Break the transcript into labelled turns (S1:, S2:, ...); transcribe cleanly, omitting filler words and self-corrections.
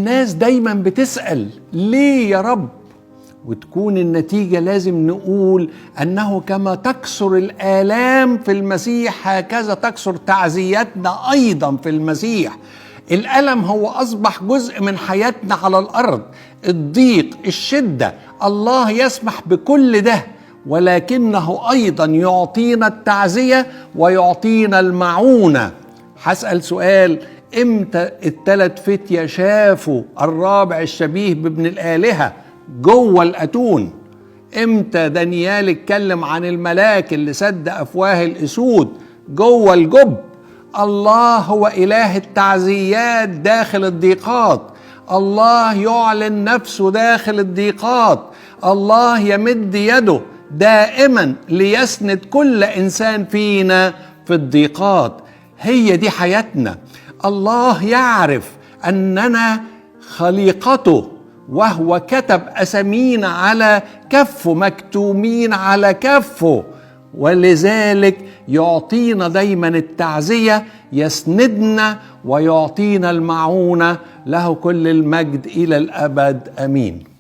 S1: الناس دايما بتسأل ليه يا رب، وتكون النتيجة لازم نقول أنه كما تكثر الآلام في المسيح هكذا تكثر تعزيتنا أيضا في المسيح. الألم هو أصبح جزء من حياتنا على الأرض، الضيق، الشدة، الله يسمح بكل ده، ولكنه أيضا يعطينا التعزية ويعطينا المعونة. هسأل سؤال: امتى الثلاث فتية شافوا الرابع الشبيه بابن الآلهة جوه الأتون؟ امتى دانيال اتكلم عن الملاك اللي سد أفواه الأسود جوه الجب؟ الله هو إله التعزيات داخل الضيقات، الله يعلن نفسه داخل الضيقات، الله يمد يده دائما ليسند كل إنسان فينا في الضيقات. هي دي حياتنا. الله يعرف أننا خليقته، وهو كتب أسامينا على كفه، مكتومين على كفه، ولذلك يعطينا دايما التعزية، يسندنا ويعطينا المعونة. له كل المجد إلى الأبد، أمين.